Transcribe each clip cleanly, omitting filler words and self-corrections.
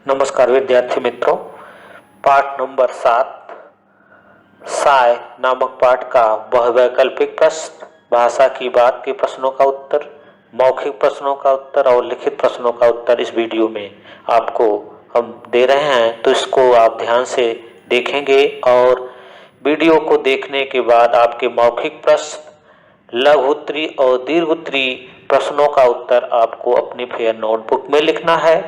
नमस्कार विद्यार्थी मित्रों, पाठ नंबर 7 साय नामक पाठ का बहुवैकल्पिक प्रश्न, भाषा की बात के प्रश्नों का उत्तर, मौखिक प्रश्नों का उत्तर और लिखित प्रश्नों का उत्तर इस वीडियो में आपको हम दे रहे हैं। तो इसको आप ध्यान से देखेंगे और वीडियो को देखने के बाद आपके मौखिक प्रश्न, लघु उत्तरी और दीर्घ उत्तरी प्रश्नों का उत्तर आपको अपनी फेयर नोटबुक में लिखना है।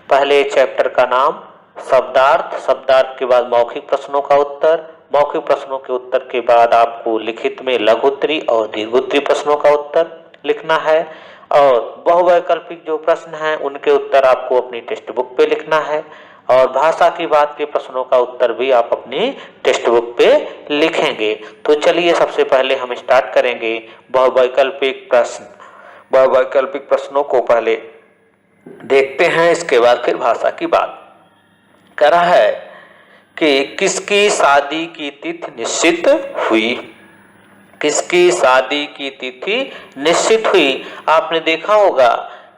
पहले चैप्टर का नाम शब्दार्थ, शब्दार्थ के बाद मौखिक प्रश्नों का उत्तर, मौखिक प्रश्नों के उत्तर के बाद आपको लिखित में लघु उत्तरी और दीर्घ उत्तरी प्रश्नों का उत्तर लिखना है और बहुवैकल्पिक जो प्रश्न हैं उनके उत्तर आपको अपनी टेक्स्ट बुक पे लिखना है और भाषा की बात के प्रश्नों का उत्तर भी आप अपनी टेक्स्ट बुक पे लिखेंगे। तो चलिए सबसे पहले हम स्टार्ट करेंगे बहुवैकल्पिक प्रश्न। बहुवैकल्पिक प्रश्नों को पहले देखते हैं, इसके बाद फिर भाषा की बात। करा है कि किसकी शादी की तिथि निश्चित हुई। किसकी शादी की तिथि निश्चित हुई। आपने देखा होगा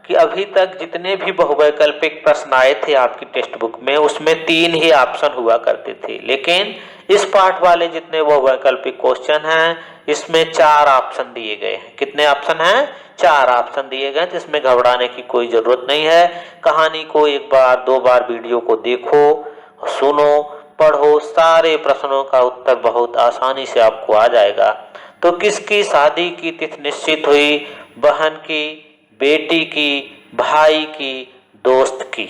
कि अभी तक जितने भी बहुवैकल्पिक प्रश्न आए थे आपकी टेक्स्ट बुक में उसमें 3 ही ऑप्शन हुआ करते थे, लेकिन इस पाठ वाले जितने बहुवैकल्पिक क्वेश्चन हैं इसमें 4 ऑप्शन दिए गए हैं। कितने ऑप्शन हैं? 4 ऑप्शन दिए गए, तो इसमें घबराने की कोई जरूरत नहीं है। कहानी को एक बार 2 बार वीडियो को देखो, सुनो, पढ़ो, सारे प्रश्नों का उत्तर बहुत आसानी से आपको आ जाएगा। तो किसकी शादी की तिथि निश्चित हुई? बहन की, बेटी की, भाई की, दोस्त की।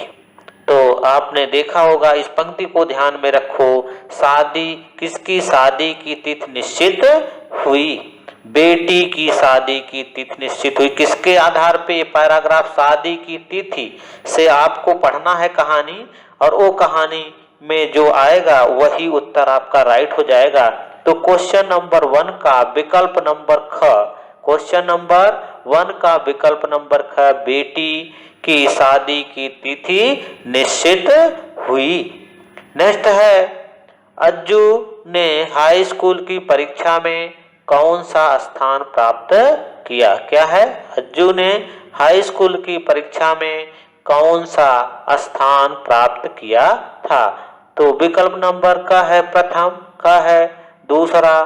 तो आपने देखा होगा, इस पंक्ति को ध्यान में रखो। शादी, किसकी शादी की तिथि निश्चित हुई? बेटी की शादी की तिथि निश्चित हुई। किसके आधार पे? पैराग्राफ शादी की तिथि से आपको पढ़ना है कहानी और वो कहानी में जो आएगा वही उत्तर आपका राइट हो जाएगा। तो क्वेश्चन नंबर 1 का विकल्प नंबर ख, क्वेश्चन नंबर 1 का विकल्प नंबर ख, बेटी की शादी की तिथि निश्चित हुई। नेक्स्ट है, अज्जू ने हाई स्कूल की परीक्षा में कौन सा स्थान प्राप्त किया? क्या है? अज्जू ने हाई स्कूल की परीक्षा में कौन सा स्थान प्राप्त किया था? तो विकल्प नंबर का है प्रथम, का है दूसरा,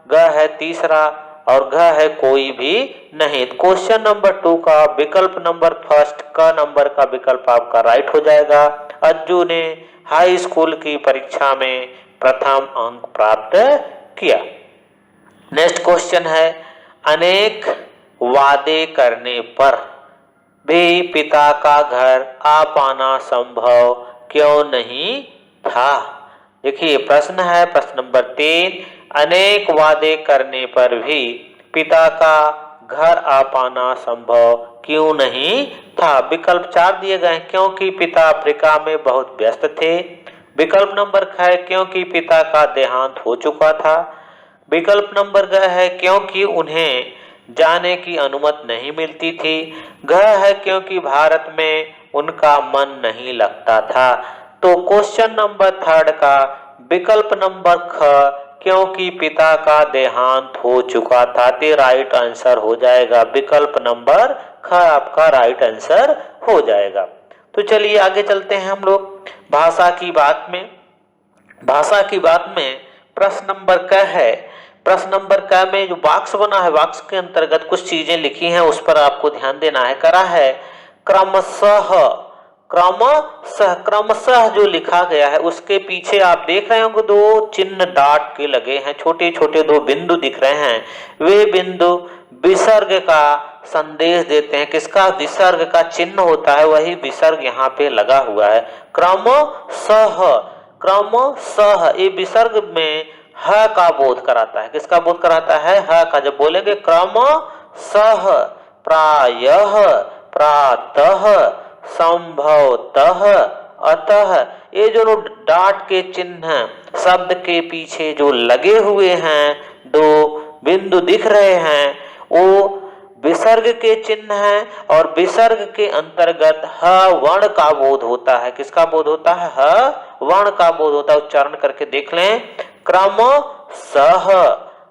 ग है तीसरा और घ है कोई भी नहीं। क्वेश्चन नंबर 2 का विकल्प नंबर फर्स्ट, क नंबर का विकल्प आपका राइट हो जाएगा। अज्जू ने हाई स्कूल की परीक्षा में प्रथम अंक प्राप्त किया। नेक्स्ट क्वेश्चन है, अनेक वादे करने पर भी पिता का घर आ पाना संभव क्यों नहीं था? देखिए प्रश्न है, प्रश्न नंबर 3, अनेक वादे करने पर भी पिता का घर आ पाना संभव क्यों नहीं था? विकल्प 4 दिए गए, क्योंकि पिता अफ्रीका में बहुत व्यस्त थे। विकल्प नंबर ख है, क्योंकि पिता का देहांत हो चुका था। विकल्प नंबर ग है, क्योंकि उन्हें जाने की अनुमति नहीं मिलती थी। घ है, क्योंकि भारत में उनका मन नहीं लगता था। तो क्वेश्चन नंबर 3 का विकल्प नंबर ख, क्योंकि पिता का देहांत हो चुका था, तो राइट आंसर हो जाएगा। विकल्प नंबर ख आपका राइट आंसर हो जाएगा। तो चलिए आगे चलते हैं हम लोग भाषा की बात में। भाषा की बात में प्रश्न नंबर क है। प्रश्न नंबर क में जो बॉक्स बना है, बॉक्स के अंतर्गत कुछ चीजें लिखी हैं उस पर आपको ध्यान देना है। करा है क्रमशः, क्रमशः, क्रमशः जो लिखा गया है उसके पीछे आप देख रहे होंगे 2 चिन्ह डॉट के लगे हैं, छोटे छोटे 2 बिंदु दिख रहे हैं। वे बिंदु विसर्ग का संदेश देते हैं। किसका? विसर्ग का चिन्ह होता है, वही विसर्ग यहाँ पे लगा हुआ है। क्रमशः, क्रमशः ये विसर्ग में ह का बोध कराता है। किसका बोध कराता है? ह का। जब बोलेंगे क्रमशः, प्रायः, प्रातः, संभवतः, अतः, ये जो डॉट के चिन्ह शब्द के पीछे जो लगे हुए हैं 2 बिंदु दिख रहे हैं वो विसर्ग के चिन्ह हैं और विसर्ग के अंतर्गत ह वर्ण का बोध होता है। किसका बोध होता है? ह वर्ण का बोध होता है। उच्चारण करके देख लें, क्रमशः,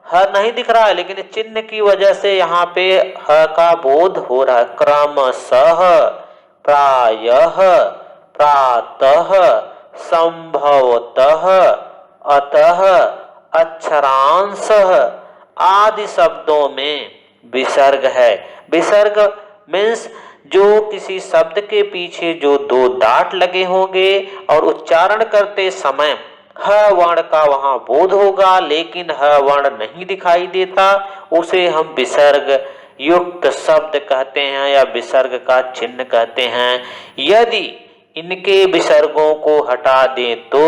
ह नहीं दिख रहा है लेकिन चिन्ह की वजह से यहाँ पे ह का बोध हो रहा है। क्रमशः, प्रायः, प्रातः, संभवतः, अतः, अक्षरांशः आदि शब्दों में विसर्ग है। विसर्ग मीन्स जो किसी शब्द के पीछे जो दो दांत लगे होंगे और उच्चारण करते समय ह वर्ण का वहां बोध होगा लेकिन ह वर्ण नहीं दिखाई देता, उसे हम विसर्ग युक्त शब्द कहते हैं या विसर्ग का चिन्ह कहते हैं। यदि इनके विसर्गों को हटा दें तो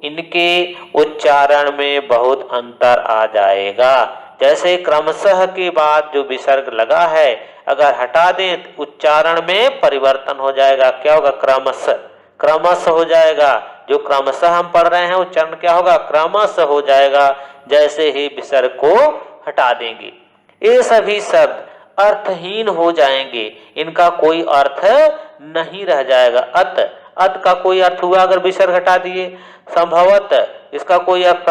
इनके उच्चारण में बहुत अंतर आ जाएगा। जैसे क्रमशः के बाद जो विसर्ग लगा है अगर हटा दें तो उच्चारण में परिवर्तन हो जाएगा। क्या होगा? क्रमशः, क्रमशः हो जाएगा। जो क्रमशः हम पढ़ रहे हैं उच्चारण क्या होगा? क्रमशः हो जाएगा जैसे ही विसर्ग को हटा देंगे। ये सभी शब्द अर्थहीन हो जाएंगे, इनका कोई अर्थ नहीं रह जाएगा। अत, अत का कोई अर्थ हुआ अगर विसर्ग हटा दिए। संभवत, इसका कोई अर्थ,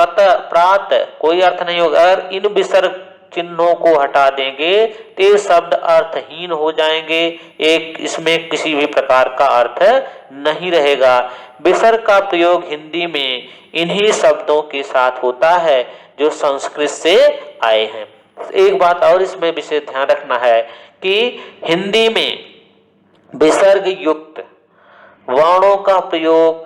प्रात कोई अर्थ नहीं होगा। अगर इन विसर्ग चिन्हों को हटा देंगे तो ये शब्द अर्थहीन हो जाएंगे, एक इसमें किसी भी प्रकार का अर्थ नहीं रहेगा। विसर्ग का प्रयोग हिंदी में इन्हीं शब्दों के साथ होता है जो संस्कृत से आए हैं। एक बात और इसमें विशेष ध्यान रखना है कि हिंदी में विसर्ग युक्त वर्णों का प्रयोग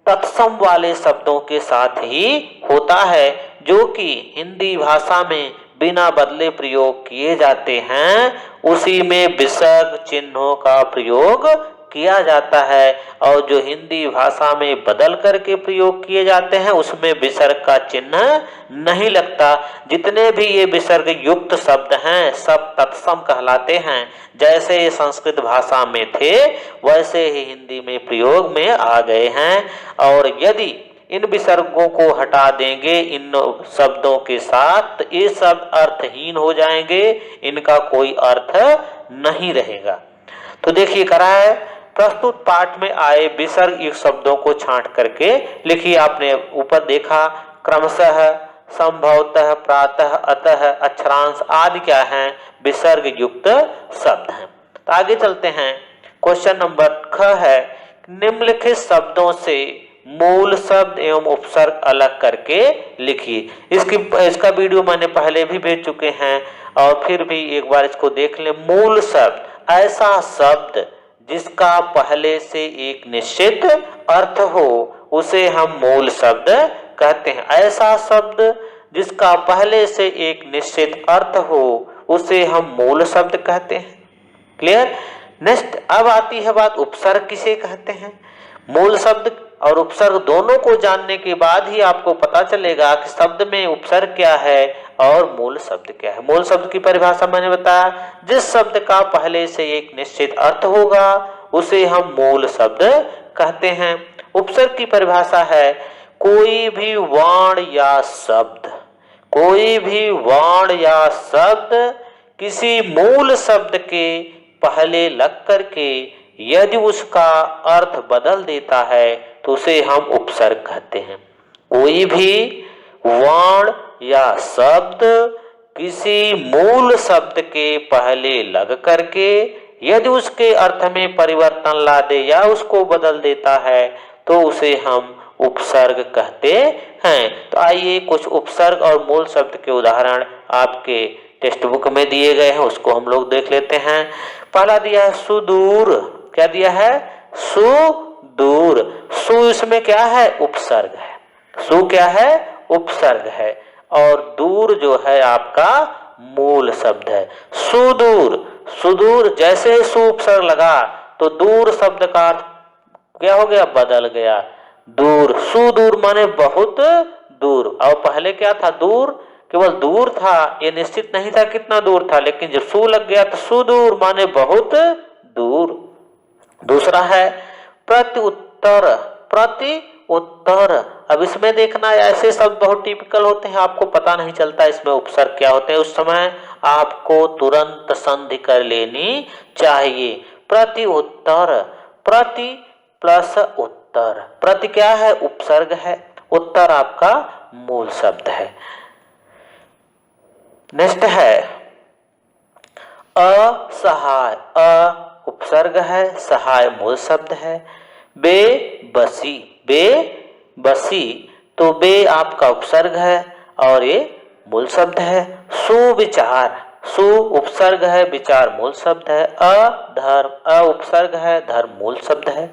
तत्सम वाले शब्दों के साथ ही होता है जो कि हिंदी भाषा में बिना बदले प्रयोग किए जाते हैं, उसी में विसर्ग चिन्हों का प्रयोग किया जाता है। और जो हिंदी भाषा में बदल करके प्रयोग किए जाते हैं उसमें विसर्ग का चिन्ह नहीं लगता। जितने भी ये विसर्ग युक्त शब्द हैं सब तत्सम कहलाते हैं। जैसे ये संस्कृत भाषा में थे वैसे ही हिंदी में प्रयोग में आ गए हैं। और यदि इन विसर्गों को हटा देंगे इन शब्दों के साथ तो ये शब्द अर्थहीन हो जाएंगे, इनका कोई अर्थ नहीं रहेगा। तो देखिए करा है, प्रस्तुत पाठ में आए विसर्ग युक्त शब्दों को छांट करके लिखिए। आपने ऊपर देखा क्रमशः, संभवतः, प्रातः, अतः, अक्षरांश आदि क्या हैं? विसर्ग युक्त शब्द हैं। तो आगे चलते हैं। क्वेश्चन नंबर ख है, निम्नलिखित शब्दों से मूल शब्द एवं उपसर्ग अलग करके लिखिए। इसका वीडियो मैंने पहले भी भेज चुके हैं और फिर भी एक बार इसको देख लें। मूल शब्द, ऐसा शब्द जिसका पहले से एक निश्चित अर्थ हो उसे हम मूल शब्द कहते हैं। ऐसा शब्द जिसका पहले से एक निश्चित अर्थ हो उसे हम मूल शब्द कहते हैं। क्लियर? नेक्स्ट अब आती है बात उपसर्ग किसे कहते हैं। मूल शब्द और उपसर्ग दोनों को जानने के बाद ही आपको पता चलेगा कि शब्द में उपसर्ग क्या है और मूल शब्द क्या है। मूल शब्द की परिभाषा मैंने बताया, जिस शब्द का पहले से एक निश्चित अर्थ होगा उसे हम मूल शब्द कहते हैं। उपसर्ग की परिभाषा है, कोई भी वर्ण या शब्द, कोई भी वर्ण या शब्द किसी मूल शब्द के पहले लग करके यदि उसका अर्थ बदल देता है तो उसे हम उपसर्ग कहते हैं। कोई भी वर्ण या शब्द किसी मूल शब्द के पहले लग करके यदि उसके अर्थ में परिवर्तन ला दे या उसको बदल देता है तो उसे हम उपसर्ग कहते हैं। तो आइए कुछ उपसर्ग और मूल शब्द के उदाहरण आपके टेक्स्ट बुक में दिए गए हैं, उसको हम लोग देख लेते हैं। पहला दिया है सुदूर। क्या दिया है? सुदूर। सु इसमें क्या है? उपसर्ग है। सु क्या है? उपसर्ग है। और दूर जो है आपका मूल शब्द है। सुदूर, सुदूर जैसे ही सु उपसर्ग लगा तो दूर शब्द का अर्थ क्या हो गया? बदल गया। दूर, सुदूर माने बहुत दूर। और पहले क्या था? दूर केवल दूर था, ये निश्चित नहीं था कितना दूर था, लेकिन जब सु लग गया तो सुदूर माने बहुत दूर। दूसरा है प्रति उत्तर। प्रति उत्तर, अब इसमें देखना ऐसे शब्द बहुत टिपिकल होते हैं, आपको पता नहीं चलता इसमें उपसर्ग क्या होते हैं, उस समय आपको तुरंत संधि कर लेनी चाहिए। प्रति उत्तर, प्रति प्लस उत्तर। प्रति क्या है? उपसर्ग है, उत्तर आपका मूल शब्द है। नेक्स्ट है असहाय। अ उपसर्ग है, सहाय मूल शब्द है। बेबसी, बेबसी, तो बे आपका उपसर्ग है और ये मूल शब्द है। सुविचार, सु उपसर्ग है, विचार मूल शब्द है। अधर्म, अ उपसर्ग है, धर्म मूल शब्द है।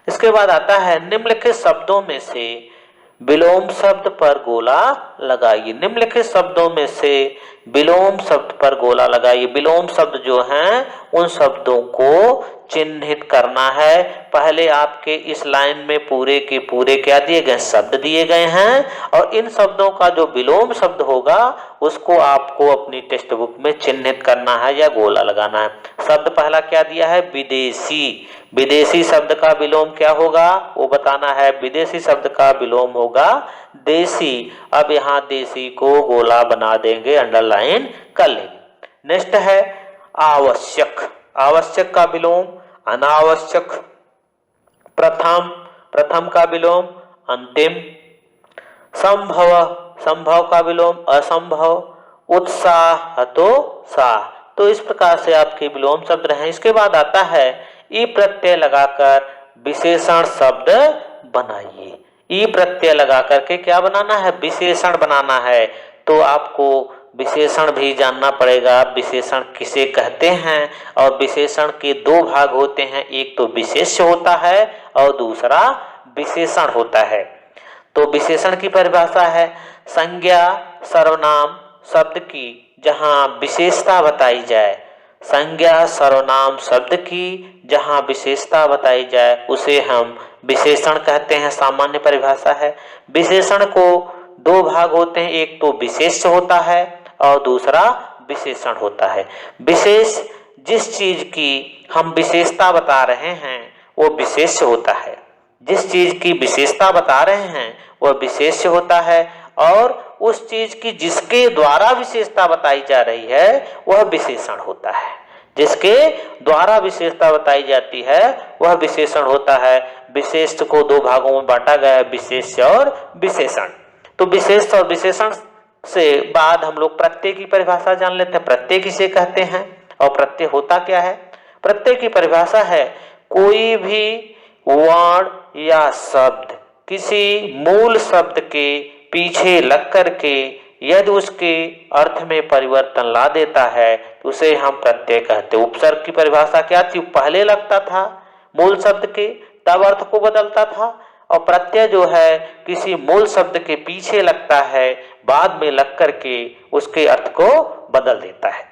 इसके बाद आता है निम्नलिखित शब्दों में से विलोम शब्द पर गोला लगाइए। निम्नलिखित शब्दों में से विलोम शब्द पर गोला लगाइए। विलोम शब्द जो हैं उन शब्दों को चिन्हित करना है। पहले आपके इस लाइन में पूरे के पूरे क्या दिए गए, शब्द दिए गए हैं और इन शब्दों का जो विलोम शब्द होगा उसको आपको अपनी टेक्स्ट बुक में चिन्हित करना है या गोला लगाना है। शब्द पहला क्या दिया है, विदेशी। विदेशी शब्द का विलोम क्या होगा वो बताना है। विदेशी शब्द का विलोम होगा देशी। अब यहाँ देशी को गोला बना देंगे, अंडरलाइन कर लेंगे। नेक्स्ट है आवश्यक। आवश्यक का विलोम अनावश्यक। प्रथम, प्रथम का विलोम अंतिम। संभव, संभव का विलोम असंभव। उत्साह तो साह। तो इस प्रकार से आपके विलोम शब्द रहे। इसके बाद आता है ई प्रत्यय लगाकर विशेषण शब्द बनाइए। ई प्रत्यय लगा करके क्या बनाना है, विशेषण बनाना है। तो आपको विशेषण भी जानना पड़ेगा, विशेषण किसे कहते हैं। और विशेषण के दो भाग होते हैं, एक तो विशेष्य होता है और दूसरा विशेषण होता है। तो विशेषण की परिभाषा है संज्ञा सर्वनाम शब्द की जहां विशेषता बताई जाए। संज्ञा सर्वनाम शब्द की जहां विशेषता बताई जाए उसे हम विशेषण कहते हैं, सामान्य परिभाषा है। विशेषण को दो भाग होते हैं, एक तो विशेष्य होता है और दूसरा विशेषण होता है। विशेष, जिस चीज की हम विशेषता बता रहे हैं वो विशेष्य होता है। जिस चीज की विशेषता बता रहे हैं वह विशेष्य होता है और उस चीज की जिसके द्वारा विशेषता बताई जा रही है वह विशेषण होता है। जिसके द्वारा विशेषता बताई जाती है वह विशेषण होता है। विशेष को दो भागों में बांटा गया है, विशेष्य और विशेषण। तो विशेष और विशेषण से बाद हम लोग प्रत्यय की परिभाषा जान लेते हैं। प्रत्यय किसे कहते हैं और प्रत्यय होता क्या है। प्रत्यय की परिभाषा है कोई भी वर्ण या शब्द किसी मूल शब्द के पीछे लग करके यदि उसके अर्थ में परिवर्तन ला देता है तो उसे हम प्रत्यय कहते हैं। उपसर्ग की परिभाषा क्या थी, पहले लगता था मूल शब्द के तब अर्थ को बदलता था, और प्रत्यय जो है किसी मूल शब्द के पीछे लगता है, बाद में लग करके उसके अर्थ को बदल देता है।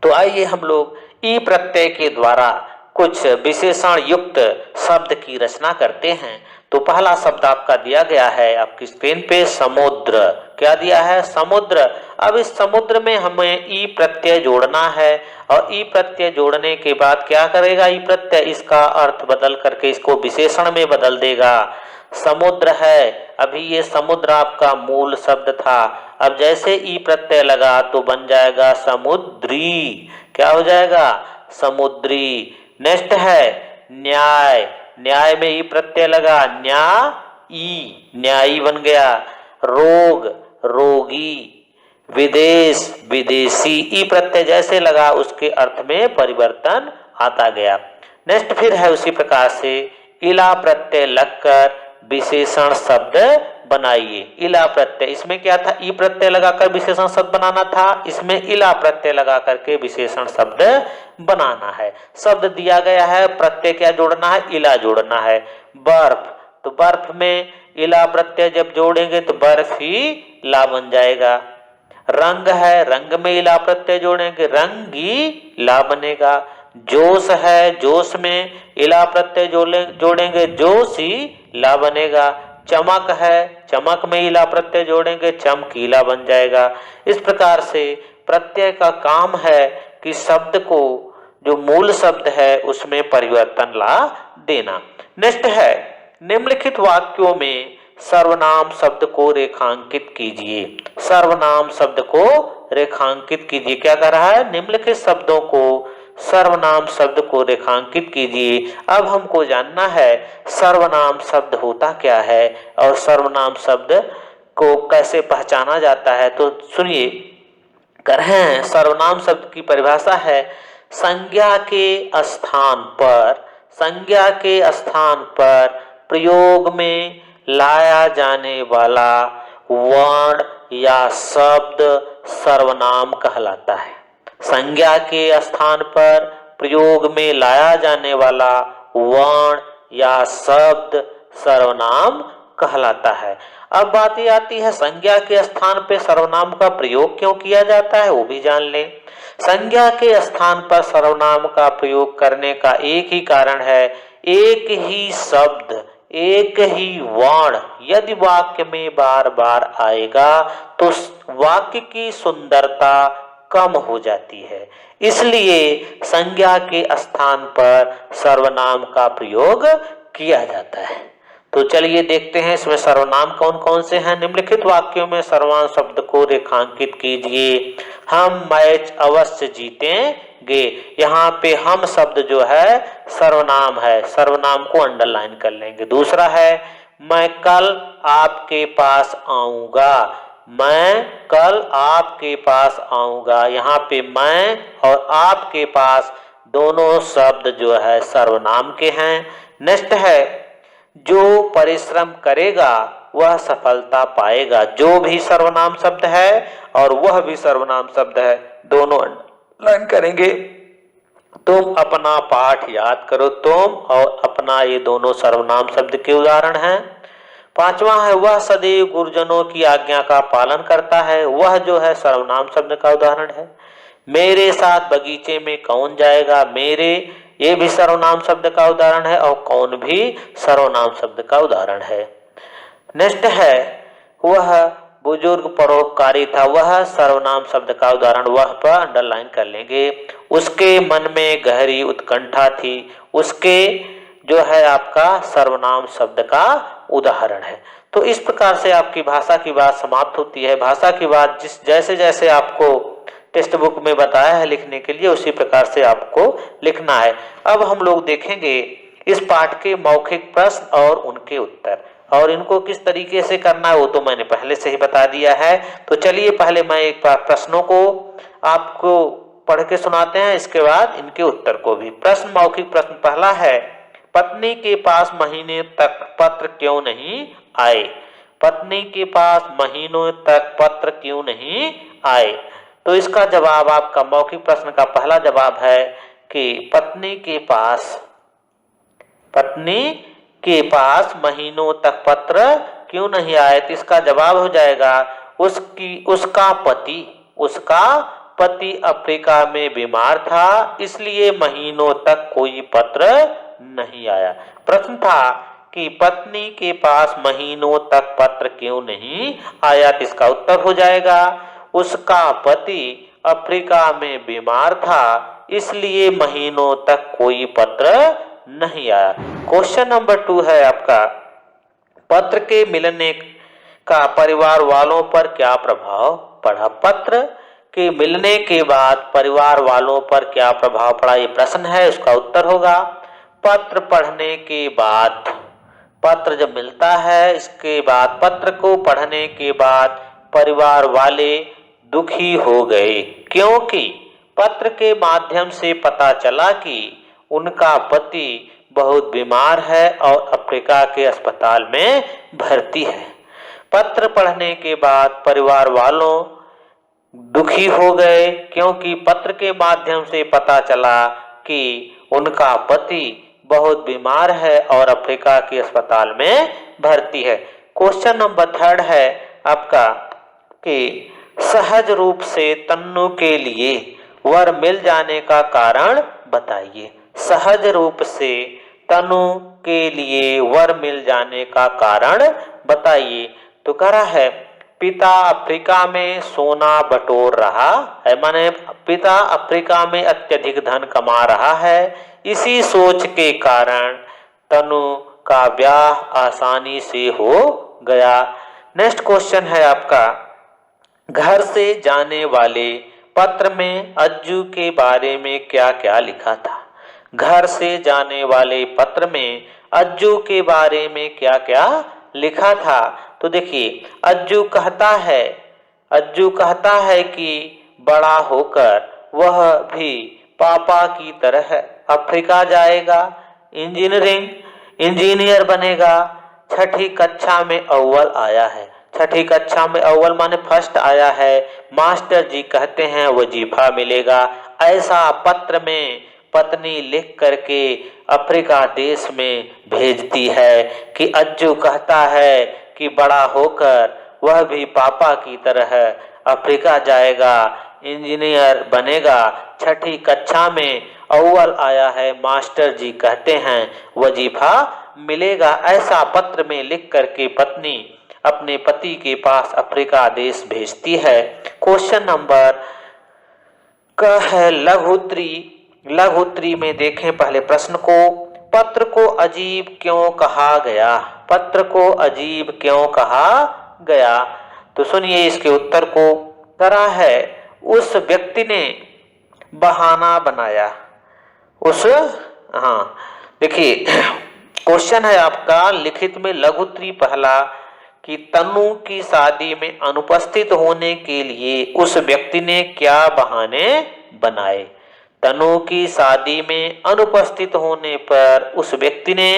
तो आइए हम लोग ई प्रत्यय के द्वारा कुछ विशेषण युक्त शब्द की रचना करते हैं। तो पहला शब्द आपका दिया गया है आपकी स्क्रीन पे, समुद्र। क्या दिया है, समुद्र। अब इस समुद्र में हमें ई प्रत्यय जोड़ना है और ई प्रत्यय जोड़ने के बाद क्या करेगा ई प्रत्यय, इसका अर्थ बदल करके इसको विशेषण में बदल देगा। समुद्र है, अभी ये समुद्र आपका मूल शब्द था, अब जैसे ई प्रत्यय लगा तो बन जाएगा समुद्री। क्या हो जाएगा, समुद्री। नेक्स्ट है न्याय। न्याय में ई प्रत्यय लगा, न्यायी, न्यायी बन गया। रोग, रोगी। विदेश, विदेशी। ई प्रत्यय जैसे लगा उसके अर्थ में परिवर्तन आता गया। नेक्स्ट फिर है उसी प्रकार से इला प्रत्यय लगकर विशेषण शब्द बनाइए। इला प्रत्यय, इसमें क्या था, ई प्रत्यय लगाकर विशेषण शब्द बनाना था, इसमें इला प्रत्यय लगा करके विशेषण शब्द बनाना है। शब्द दिया गया है, प्रत्यय क्या जोड़ना है, इला जोड़ना है। बर्फ, तो बर्फ में इला प्रत्यय जब जोड़ेंगे तो बर्फ ही ला बन जाएगा। रंग है, रंग में इला प्रत्यय जोड़ेंगे रंगी ला बनेगा। जोश है, जोश में इला प्रत्यय जोड़ेंगे जोशी ला बनेगा। चमक है, चमक में इला प्रत्यय जोड़ेंगे चमकीला बन जाएगा। इस प्रकार से प्रत्यय का काम है कि शब्द को जो मूल शब्द है उसमें परिवर्तन ला देना। नेक्स्ट है निम्नलिखित वाक्यों में सर्वनाम शब्द को रेखांकित कीजिए। सर्वनाम शब्द को रेखांकित कीजिए। क्या कर रहा है, निम्नलिखित शब्दों को सर्वनाम शब्द को रेखांकित कीजिए। अब हमको जानना है सर्वनाम शब्द होता क्या है और सर्वनाम शब्द को कैसे पहचाना जाता है। तो सुनिए, कर रहे हैं सर्वनाम शब्द की परिभाषा है संज्ञा के स्थान पर संज्ञा के स्थान पर प्रयोग में लाया जाने वाला वर्ण या शब्द सर्वनाम कहलाता है। संज्ञा के स्थान पर प्रयोग में लाया जाने वाला वर्ण या शब्द सर्वनाम कहलाता है। अब बात ये आती है संज्ञा के स्थान पे सर्वनाम का प्रयोग क्यों किया जाता है, वो भी जान लें। संज्ञा के स्थान पर सर्वनाम का प्रयोग करने का एक ही कारण है, एक ही शब्द, एक ही वर्ण यदि वाक्य में बार बार आएगा तो वाक्य की सुंदरता कम हो जाती है। इसलिए संज्ञा के स्थान पर सर्वनाम का प्रयोग किया जाता है। तो चलिए देखते हैं इसमें सर्वनाम कौन कौन से हैं। निम्नलिखित वाक्यों में सर्वनाम शब्द को रेखांकित कीजिए। हम मैच अवश्य जीतेंगे। यहाँ पे हम शब्द जो है सर्वनाम है, सर्वनाम को अंडरलाइन कर लेंगे। दूसरा है मैं कल आपके पास आऊंगा, मैं कल आपके पास आऊंगा। यहाँ पे मैं और आपके पास दोनों शब्द जो है सर्वनाम के हैं। नेक्स्ट है जो परिश्रम करेगा वह सफलता पाएगा। जो भी सर्वनाम शब्द है और वह भी सर्वनाम शब्द है, दोनों अंडरलाइन करेंगे। तुम अपना पाठ याद करो, तुम और अपना, ये दोनों सर्वनाम शब्द के उदाहरण हैं। पांचवा है वह सदैव गुरुजनों की आज्ञा का पालन करता है, वह जो है सर्वनाम शब्द का उदाहरण है। मेरे साथ बगीचे में कौन जाएगा, मेरे, ये भी सर्वनाम शब्द का उदाहरण है और कौन भी सर्वनाम शब्द का उदाहरण है। नेक्स्ट है वह बुजुर्ग परोपकारी था, वह सर्वनाम शब्द का उदाहरण, वह पर अंडरलाइन कर लेंगे। उसके मन में गहरी उत्कंठा थी, उसके जो है आपका सर्वनाम शब्द का उदाहरण है। तो इस प्रकार से आपकी भाषा की बात समाप्त होती है। भाषा की बात जैसे जैसे आपको टेक्स्ट बुक में बताया है लिखने के लिए, उसी प्रकार से आपको लिखना है। अब हम लोग देखेंगे इस पाठ के मौखिक प्रश्न और उनके उत्तर, और इनको किस तरीके से करना है वो तो मैंने पहले से ही बता दिया है। तो चलिए पहले मैं एक बार प्रश्नों को आपको पढ़ के सुनाते हैं, इसके बाद इनके उत्तर को भी। प्रश्न, मौखिक प्रश्न पहला है पत्नी के पास महीने तक पत्र क्यों नहीं आए। पत्नी के पास महीनों तक पत्र क्यों नहीं आए। तो इसका जवाब आपका मौखिक प्रश्न का पहला जवाब है कि पत्नी के पास महीनों तक पत्र क्यों नहीं आए। तो इसका जवाब हो जाएगा उसका पति अफ्रीका में बीमार था, इसलिए महीनों तक कोई पत्र नहीं आया। प्रश्न था कि पत्नी के पास महीनों तक पत्र क्यों नहीं आया। तो इसका उत्तर हो जाएगा उसका पति अफ्रीका में बीमार था, इसलिए महीनों तक कोई पत्र नहीं आया। क्वेश्चन नंबर 2 है आपका पत्र के मिलने का परिवार वालों पर क्या प्रभाव पड़ा। पत्र के मिलने के बाद परिवार वालों पर क्या प्रभाव पड़ा, ये प्रश्न है। उसका उत्तर होगा पत्र पढ़ने के बाद, पत्र जब मिलता है इसके बाद, पत्र को पढ़ने के बाद परिवार वाले दुखी हो गए, क्योंकि पत्र के माध्यम से पता चला कि उनका पति बहुत बीमार है और अफ्रीका के अस्पताल में भर्ती है। पत्र पढ़ने के बाद परिवार वालों दुखी हो गए क्योंकि पत्र के माध्यम से पता चला कि उनका पति बहुत बीमार है और अफ्रीका के अस्पताल में भर्ती है। क्वेश्चन नंबर 3 है आपका कि सहज रूप से तन्नू के लिए वर मिल जाने का कारण बताइए। सहज रूप से तनु के लिए वर मिल जाने का कारण बताइए। तो कह रहा है पिता अफ्रीका में सोना बटोर रहा है, माने पिता अफ्रीका में अत्यधिक धन कमा रहा है, इसी सोच के कारण तनु का ब्याह आसानी से हो गया। नेक्स्ट क्वेश्चन है आपका घर से जाने वाले पत्र में अज्जू के बारे में क्या क्या लिखा था। घर से जाने वाले पत्र में अज्जू के बारे में क्या क्या लिखा था। तो देखिए अज्जू कहता है कि बड़ा होकर वह भी पापा की तरह अफ्रीका जाएगा, इंजीनियर बनेगा। छठी कक्षा में अव्वल आया है। छठी कक्षा में अव्वल माने फर्स्ट आया है। मास्टर जी कहते हैं वजीफा मिलेगा। ऐसा पत्र में पत्नी लिख करके अफ्रीका देश में भेजती है कि अज्जू कहता है कि बड़ा होकर वह भी पापा की तरह अफ्रीका जाएगा, इंजीनियर बनेगा। छठी कक्षा में अव्वल आया है। मास्टर जी कहते हैं वजीफा मिलेगा। ऐसा पत्र में लिख करके पत्नी अपने पति के पास अफ्रीका देश भेजती है। क्वेश्चन नंबर क है लघुत्तरी। लघुत्तरी में देखें पहले प्रश्न को। पत्र को अजीब क्यों कहा गया? पत्र को अजीब क्यों कहा गया? तो सुनिए इसके उत्तर को। करा है उस व्यक्ति ने बहाना बनाया। देखिए क्वेश्चन है आपका लिखित में लघुत्तरी पहला कि तनु की शादी में अनुपस्थित होने के लिए उस व्यक्ति ने क्या बहाने बनाए। तनु की शादी में अनुपस्थित होने पर उस व्यक्ति ने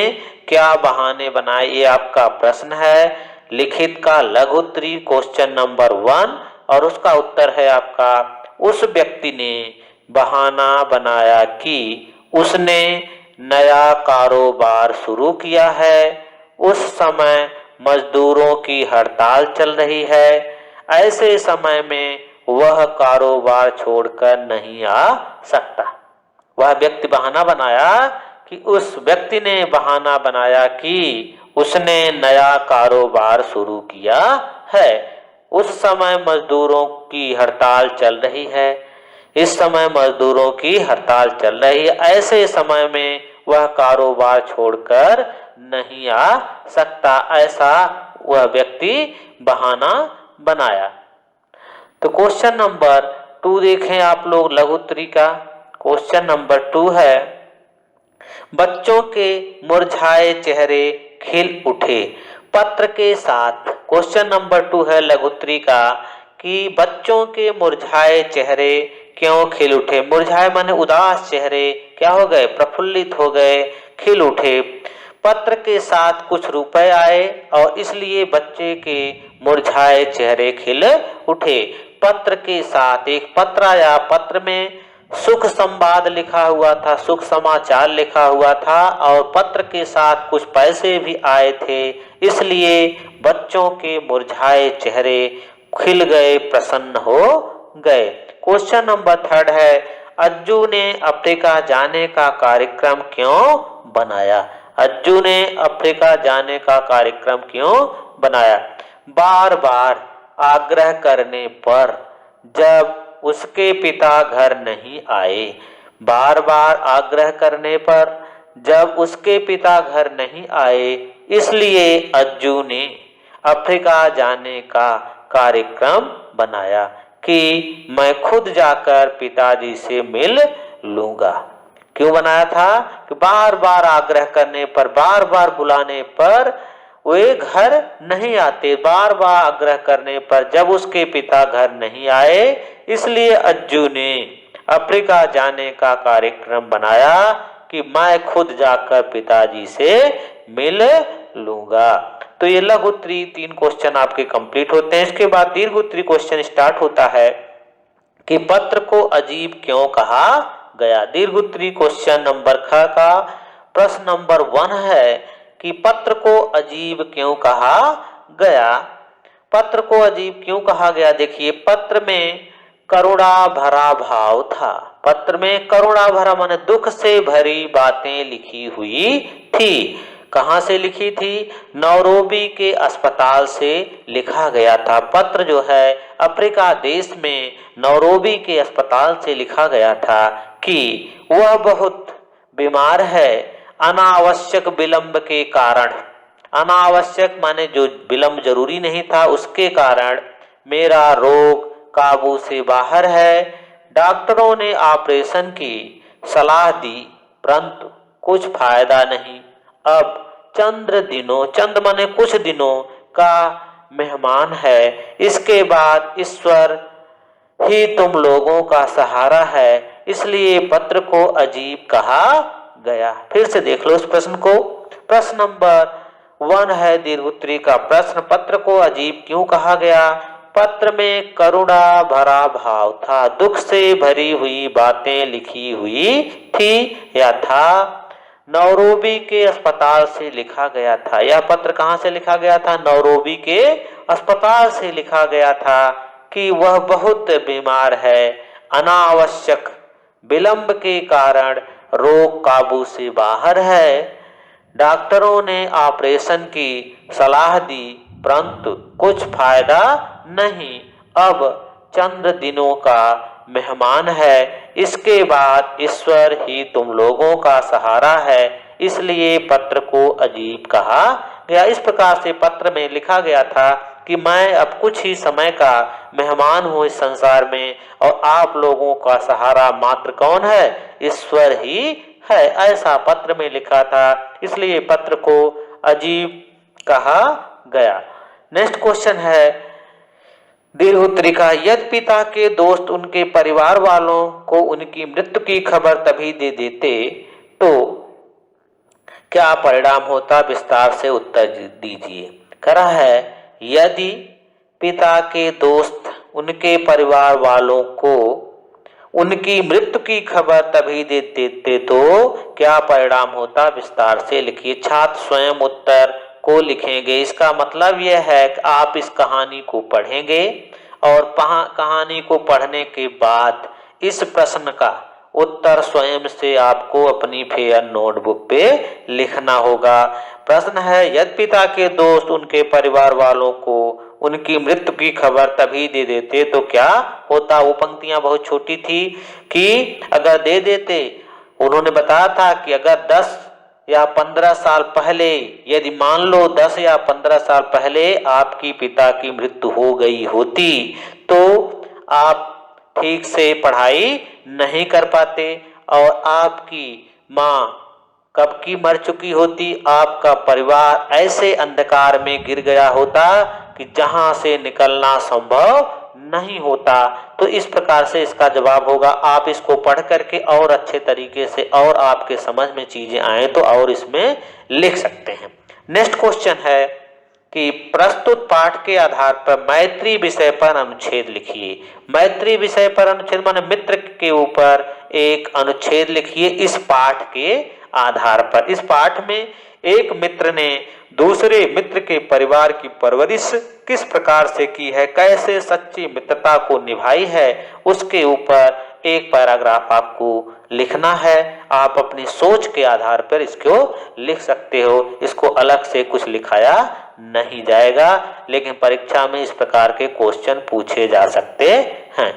क्या बहाने बनाए, ये आपका प्रश्न है लिखित का लघुत्तरी क्वेश्चन नंबर 1। और उसका उत्तर है आपका उस व्यक्ति ने बहाना बनाया कि उसने नया कारोबार शुरू किया है। उस समय मजदूरों की हड़ताल चल रही है। ऐसे समय में वह कारोबार छोड़कर नहीं आ सकता। वह व्यक्ति बहाना बनाया कि उस व्यक्ति ने बहाना बनाया कि उसने नया कारोबार शुरू किया है। उस समय मजदूरों की हड़ताल चल रही है। इस समय मजदूरों की हड़ताल चल रही है। ऐसे समय में वह कारोबार छोड़कर नहीं आ सकता। ऐसा वह व्यक्ति बहाना बनाया। तो क्वेश्चन नंबर 2 देखें आप लोग लघुत्तरी का। क्वेश्चन नंबर 2 है बच्चों के मुरझाए चेहरे खिल उठे पत्र के साथ। क्वेश्चन नंबर 2 है लघुत्तरी का कि बच्चों के मुरझाए चेहरे क्यों खिल उठे। मुरझाए माने उदास चेहरे क्या हो गए, प्रफुल्लित हो गए, खिल उठे। पत्र के साथ कुछ रुपए आए और इसलिए बच्चे के मुरझाए चेहरे खिल उठे। पत्र के साथ एक पत्र आया। पत्र में सुख संवाद लिखा हुआ था, सुख समाचार लिखा हुआ था और पत्र के साथ कुछ पैसे भी आए थे। इसलिए बच्चों के मुरझाए चेहरे खिल गए, प्रसन्न हो गए। क्वेश्चन नंबर 3 है अज्जू ने अफ्रीका जाने का कार्यक्रम क्यों बनाया। अज्जू ने अफ्रीका जाने का कार्यक्रम क्यों बनाया। बार बार आग्रह करने पर जब उसके पिता घर नहीं आए। बार बार आग्रह करने पर जब उसके पिता घर नहीं आए इसलिए अज्जू ने अफ्रीका जाने का कार्यक्रम बनाया कि मैं खुद जाकर पिताजी से मिल लूंगा। क्यों बनाया था कि बार बार आग्रह करने पर, बार बार बुलाने पर वे घर नहीं आते। बार बार आग्रह करने पर जब उसके पिता घर नहीं आए इसलिए अज्जू ने अफ्रीका जाने का कार्यक्रम बनाया कि मैं खुद जाकर पिताजी से मिल लूंगा। तो ये लघुत्तरी 3 क्वेश्चन आपके कंप्लीट होते हैं। इसके बाद दीर्घोत्तरी क्वेश्चन स्टार्ट होता है कि पत्र को अजीब क्यों कहा गया। दीर्घोत्तरी क्वेश्चन नंबर ख का प्रश्न नंबर 1 है कि पत्र को अजीब क्यों कहा गया। पत्र को अजीब क्यों कहा गया। देखिए पत्र में करुणा भरा भाव था। पत्र में करुणा भरा माने दुख से भरी बातें लिखी हुई थी। कहां से लिखी थी, नैरोबी के अस्पताल से लिखा गया था। पत्र जो है अफ्रीका देश में नैरोबी के अस्पताल से लिखा गया था कि वह बहुत बीमार है। अनावश्यक विलंब के कारण, अनावश्यक माने जो विलंब जरूरी नहीं था उसके कारण मेरा रोग काबू से बाहर है। डॉक्टरों ने ऑपरेशन की सलाह दी परंतु कुछ फायदा नहीं। अब चंद माने कुछ दिनों का मेहमान है। इसके बाद ईश्वर ही तुम लोगों का सहारा है। इसलिए पत्र को अजीब कहा गया। फिर से देख लो इस प्रश्न को। प्रश्न नंबर 1 है दीर्घ उत्तरी का प्रश्न, पत्र को अजीब क्यों कहा गया? पत्र में करुणा भरा भाव था, दुख से भरी हुई बातें लिखी हुई थी। या था नौरोबी के अस्पताल से लिखा गया था। यह पत्र कहां से लिखा गया था? नौरोबी के अस्पताल से लिखा गया था कि वह बहुत बीमार है, अनावश्यक विलंब के कारण रोग काबू से बाहर है। डॉक्टरों ने ऑपरेशन की सलाह दी परंतु कुछ फायदा नहीं। अब चंद दिनों का मेहमान है, इसके बाद ईश्वर ही तुम लोगों का सहारा है, इसलिए पत्र को अजीब कहा गया। इस प्रकार से पत्र में लिखा गया था कि मैं अब कुछ ही समय का मेहमान हूँ इस संसार में और आप लोगों का सहारा मात्र कौन है? ईश्वर ही है। ऐसा पत्र में लिखा था, इसलिए पत्र को अजीब कहा गया। नेक्स्ट क्वेश्चन है दीर्घ उत्तरी का, यदि पिता के दोस्त उनके परिवार वालों को उनकी मृत्यु की खबर तभी दे देते तो क्या परिणाम होता? विस्तार से उत्तर दीजिए। करा है यदि पिता के दोस्त उनके परिवार वालों को उनकी मृत्यु की खबर तभी दे देते तो क्या परिणाम होता? विस्तार से लिखिए। छात्र स्वयं उत्तर को लिखेंगे। इसका मतलब यह है कि आप इस कहानी को पढ़ेंगे और कहानी को पढ़ने के बाद इस प्रश्न का उत्तर स्वयं से आपको अपनी फेयर नोटबुक पे लिखना होगा। प्रश्न है यदि पिता के दोस्त उनके परिवार वालों को उनकी मृत्यु की खबर तभी दे देते तो क्या होता? वो पंक्तियां बहुत छोटी थी कि अगर दे देते, उन्होंने बताया था कि अगर 10 या 15 साल पहले, यदि मान लो 10 या 15 साल पहले आपकी पिता की मृत्यु हो गई होती तो आप ठीक से पढ़ाई नहीं कर पाते और आपकी माँ कब की मर चुकी होती, आपका परिवार ऐसे अंधकार में गिर गया होता कि जहां से निकलना संभव नहीं होता। तो इस प्रकार से इसका जवाब होगा। आप इसको पढ़ करके और अच्छे तरीके से और आपके समझ में चीजें आए तो और इसमें लिख सकते हैं। नेक्स्ट क्वेश्चन है कि प्रस्तुत पाठ के आधार पर मैत्री विषय पर अनुच्छेद लिखिए। मैत्री विषय पर अनुच्छेद माने मित्र के ऊपर एक अनुच्छेद लिखिए इस पाठ के आधार पर। इस पाठ में एक मित्र ने दूसरे मित्र के परिवार की परवरिश किस प्रकार से की है, कैसे सच्ची मित्रता को निभाई है, उसके ऊपर एक पैराग्राफ आपको लिखना है। आप अपनी सोच के आधार पर इसको लिख सकते हो। इसको अलग से कुछ लिखाया नहीं जाएगा, लेकिन परीक्षा में इस प्रकार के क्वेश्चन पूछे जा सकते हैं।